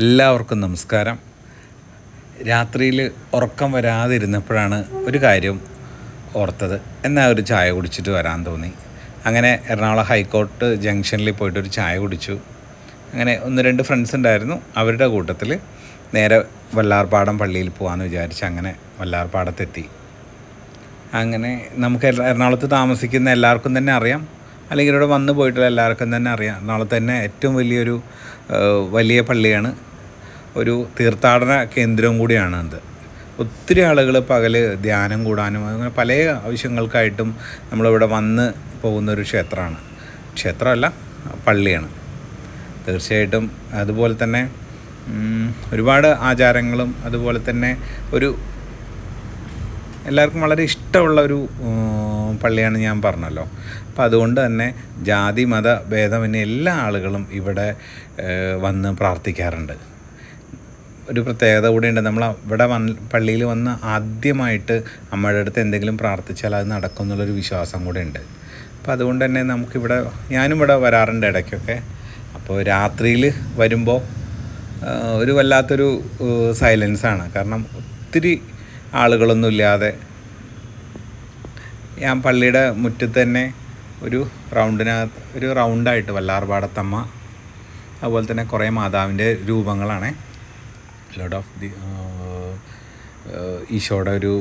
എല്ലാവർക്കും നമസ്കാരം. രാത്രിയിൽ ഉറക്കം വരാതിരുന്നപ്പോഴാണ് ഒരു കാര്യം ഓർത്തത്. എന്നാൽ ഒരു ചായ കുടിച്ചിട്ട് വരാൻ തോന്നി. അങ്ങനെ എറണാകുളം ഹൈക്കോർട്ട് ജംഗ്ഷനിൽ പോയിട്ടൊരു ചായ കുടിച്ചു. അങ്ങനെ 1-2 ഫ്രണ്ട്സ് ഉണ്ടായിരുന്നു. അവരുടെ കൂട്ടത്തിൽ നേരെ വല്ലാർപാടം പള്ളിയിൽ പോകാമെന്ന് വിചാരിച്ച് അങ്ങനെ വല്ലാർപാടത്തെത്തി. അങ്ങനെ നമുക്ക് എറണാകുളത്ത് താമസിക്കുന്ന എല്ലാവർക്കും തന്നെ അറിയാം, അല്ലെങ്കിൽ ഇവിടെ വന്നു പോയിട്ടുള്ള എല്ലാവർക്കും തന്നെ അറിയാം, എറണാകുളത്ത് തന്നെ ഏറ്റവും വലിയ പള്ളിയാണ്. ഒരു തീർത്ഥാടന കേന്ദ്രവും കൂടിയാണ് അത്. ഒത്തിരി ആളുകൾ പകൽ ധ്യാനം കൂടാനും അങ്ങനെ പല ആവശ്യങ്ങൾക്കായിട്ടും നമ്മളിവിടെ വന്ന് പോകുന്നൊരു ക്ഷേത്രമല്ല, പള്ളിയാണ്. തീർച്ചയായിട്ടും അതുപോലെ തന്നെ ഒരുപാട് ആചാരങ്ങളും അതുപോലെ തന്നെ എല്ലാവർക്കും വളരെ ഇഷ്ടമുള്ളൊരു പള്ളിയാണ് ഞാൻ പറഞ്ഞല്ലോ. അപ്പോൾ അതുകൊണ്ട് തന്നെ ജാതി മത ഭേദമന്യേ എല്ലാ ആളുകളും ഇവിടെ വന്ന് പ്രാർത്ഥിക്കാറുണ്ട്. ഒരു പ്രത്യേകത കൂടിയുണ്ട്. നമ്മൾ ഇവിടെ പള്ളിയിൽ വന്ന് ആദ്യമായിട്ട് അമ്മയുടെ അടുത്ത് എന്തെങ്കിലും പ്രാർത്ഥിച്ചാൽ അത് നടക്കും എന്നുള്ളൊരു വിശ്വാസം കൂടെ ഉണ്ട്. അപ്പോൾ അതുകൊണ്ട് തന്നെ ഞാനും ഇവിടെ വരാറുണ്ട് ഇടയ്ക്കൊക്കെ. അപ്പോൾ രാത്രിയിൽ വരുമ്പോൾ ഒരു വല്ലാത്തൊരു സൈലൻസാണ്. കാരണം ഒത്തിരി ആളുകളൊന്നും ഇല്ലാതെ ഞാൻ പള്ളിയുടെ മുറ്റത്ത് തന്നെ ഒരു റൗണ്ടായിട്ട് വല്ലാർപാടത്തമ്മ, അതുപോലെ തന്നെ കുറേ മാതാവിൻ്റെ രൂപങ്ങളാണ്. ലോർഡ് ഓഫ് ദി ഈശോയുടെ ഒരു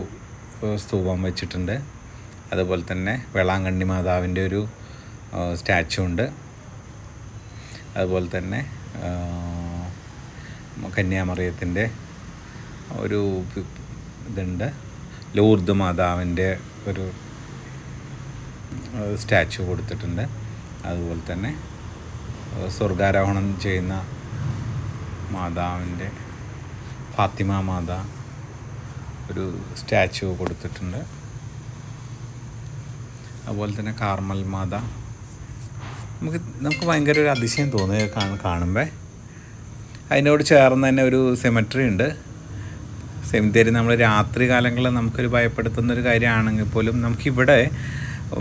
സ്തൂപം വെച്ചിട്ടുണ്ട്. അതുപോലെ തന്നെ വേളാങ്കണ്ണി മാതാവിൻ്റെ ഒരു സ്റ്റാച്ചു ഉണ്ട്. അതുപോലെ തന്നെ കന്യാമറിയത്തിൻ്റെ ഒരു ഇതുണ്ട്. ലൂർദ് മാതാവിൻ്റെ ഒരു സ്റ്റാച്ചു കൊടുത്തിട്ടുണ്ട്. അതുപോലെ തന്നെ സ്വർഗാരോഹണം ചെയ്യുന്ന മാതാവിൻ്റെ ഫാത്തിമ മാത ഒരു സ്റ്റാച്ചു കൊടുത്തിട്ടുണ്ട്. അതുപോലെ തന്നെ കാർമൽ മാത. നമുക്ക് ഭയങ്കര ഒരു അതിശയം തോന്നുക കാണുമ്പോൾ. അതിനോട് ചേർന്ന് തന്നെ ഒരു സെമിറ്ററി ഉണ്ട്. സെമിത്തേരി നമ്മൾ രാത്രി കാലങ്ങളിൽ നമുക്കൊരു ഭയപ്പെടുത്തുന്നൊരു കാര്യമാണെങ്കിൽ പോലും നമുക്കിവിടെ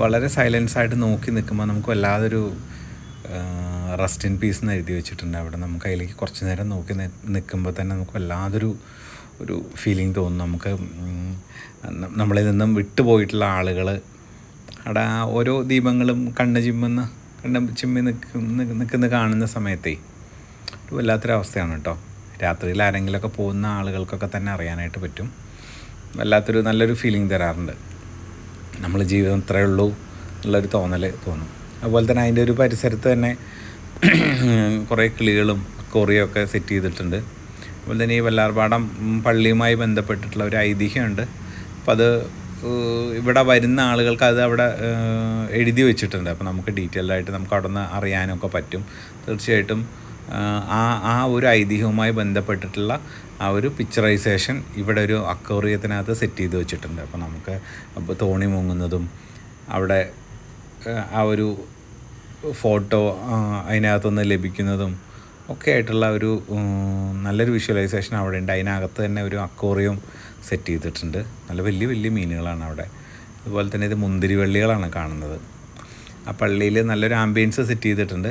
വളരെ സൈലൻസായിട്ട് നോക്കി നിൽക്കുമ്പോൾ നമുക്ക് വല്ലാതൊരു റെസ്റ്റ് ഇൻ പീസ് എന്ന് എഴുതി വെച്ചിട്ടുണ്ട്. അവിടെ നമുക്ക് അതിലേക്ക് കുറച്ച് നേരം നോക്കി നിൽക്കുമ്പോൾ തന്നെ നമുക്ക് വല്ലാതൊരു ഫീലിംഗ് തോന്നും. നമുക്ക് നമ്മളിൽ നിന്നും വിട്ടുപോയിട്ടുള്ള ആളുകൾ അവിടെ ഓരോ ദീപങ്ങളും കണ്ണ് ചിമ്മി നിൽക്കുന്ന കാണുന്ന സമയത്തേ ഒരു വല്ലാത്തൊരവസ്ഥയാണ് കേട്ടോ. രാത്രിയിൽ ആരെങ്കിലുമൊക്കെ പോകുന്ന ആളുകൾക്കൊക്കെ തന്നെ അറിയാനായിട്ട് പറ്റും. നല്ലൊരു ഫീലിംഗ് തരാറുണ്ട്. നമ്മൾ ജീവിതം ഇത്രയേ ഉള്ളൂ എന്നുള്ളൊരു തോന്നും. അതുപോലെ തന്നെ അതിൻ്റെ ഒരു പരിസരത്ത് തന്നെ കുറേ കിളികളും കൊറിയൊക്കെ സെറ്റ് ചെയ്തിട്ടുണ്ട്. അതുപോലെ തന്നെ ഈ വല്ലാർപാടം പള്ളിയുമായി ബന്ധപ്പെട്ടിട്ടുള്ള ഒരു ഐതിഹ്യമുണ്ട്. അപ്പോൾ അത് ഇവിടെ വരുന്ന ആളുകൾക്ക് അത് അവിടെ എഴുതി വെച്ചിട്ടുണ്ട്. അപ്പോൾ നമുക്ക് ഡീറ്റെയിൽഡായിട്ട് നമുക്ക് അവിടെ നിന്ന് അറിയാനൊക്കെ പറ്റും. തീർച്ചയായിട്ടും ആ ഒരു ഐതിഹ്യവുമായി ബന്ധപ്പെട്ടിട്ടുള്ള ആ ഒരു പിക്ചറൈസേഷൻ ഇവിടെ ഒരു അക്വേറിയത്തിനകത്ത് സെറ്റ് ചെയ്ത് വെച്ചിട്ടുണ്ട്. അപ്പോൾ നമുക്ക് തോണി മുങ്ങുന്നതും അവിടെ ആ ഒരു ഫോട്ടോ അതിനകത്തുനിന്ന് ലഭിക്കുന്നതും ഒക്കെ ആയിട്ടുള്ള ഒരു നല്ലൊരു വിഷ്വലൈസേഷൻ അവിടെ ഉണ്ട്. അതിനകത്ത് തന്നെ ഒരു അക്വേറിയം സെറ്റ് ചെയ്തിട്ടുണ്ട്. നല്ല വലിയ മീനുകളാണ് അവിടെ. അതുപോലെ തന്നെ ഇത് മുന്തിരിവള്ളികളാണ് കാണുന്നത്. ആ പള്ളിയിൽ നല്ലൊരു ആംബിയൻസ് സെറ്റ് ചെയ്തിട്ടുണ്ട്.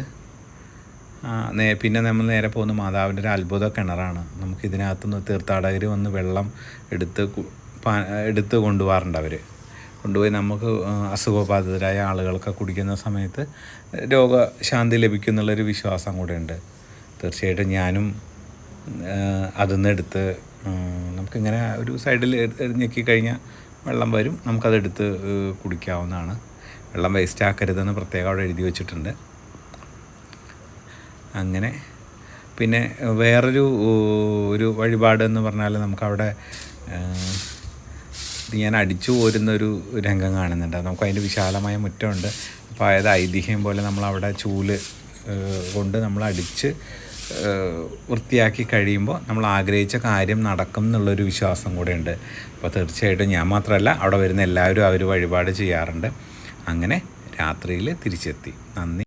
പിന്നെ നമ്മൾ നേരെ പോകുന്ന മാതാവിൻ്റെ ഒരു അത്ഭുത കിണറാണ്. നമുക്കിതിനകത്തുനിന്ന് തീർത്ഥാടകർ വന്ന് വെള്ളം എടുത്ത് കൊണ്ടുപോകാറുണ്ട്. കൊണ്ടുപോയി നമുക്ക് അസുഖബാധിതരായ ആളുകൾക്ക് കുടിക്കുന്ന സമയത്ത് രോഗശാന്തി ലഭിക്കും എന്നുള്ളൊരു വിശ്വാസം കൂടെ ഉണ്ട്. തീർച്ചയായിട്ടും ഞാനും അതിന്ന് എടുത്ത് നമുക്കിങ്ങനെ ഒരു സൈഡിൽ ഞെക്കി കഴിഞ്ഞാൽ വെള്ളം വരും, നമുക്കതെടുത്ത് കുടിക്കാവുന്നതാണ്. വെള്ളം വേസ്റ്റ് ആക്കരുതെന്ന് പ്രത്യേകം അവിടെ എഴുതി വെച്ചിട്ടുണ്ട്. അങ്ങനെ പിന്നെ വേറൊരു വഴിപാട് എന്ന് പറഞ്ഞാൽ നമുക്കവിടെ ഞാൻ അടിച്ചു പോരുന്നൊരു രംഗം കാണുന്നുണ്ട്. നമുക്ക് അതിൻ്റെ വിശാലമായ മുറ്റമുണ്ട്. അപ്പോൾ അതായത് ഐതിഹ്യം പോലെ നമ്മളവിടെ ചൂല് കൊണ്ട് നമ്മൾ അടിച്ച് വൃത്തിയാക്കി കഴിയുമ്പോൾ നമ്മൾ ആഗ്രഹിച്ച കാര്യം നടക്കും എന്നുള്ളൊരു വിശ്വാസം കൂടെ ഉണ്ട്. അപ്പോൾ തീർച്ചയായിട്ടും ഞാൻ മാത്രമല്ല, അവിടെ വരുന്ന എല്ലാവരും വഴിപാട് ചെയ്യാറുണ്ട്. അങ്ങനെ രാത്രിയിൽ തിരിച്ചെത്തി. നന്ദി.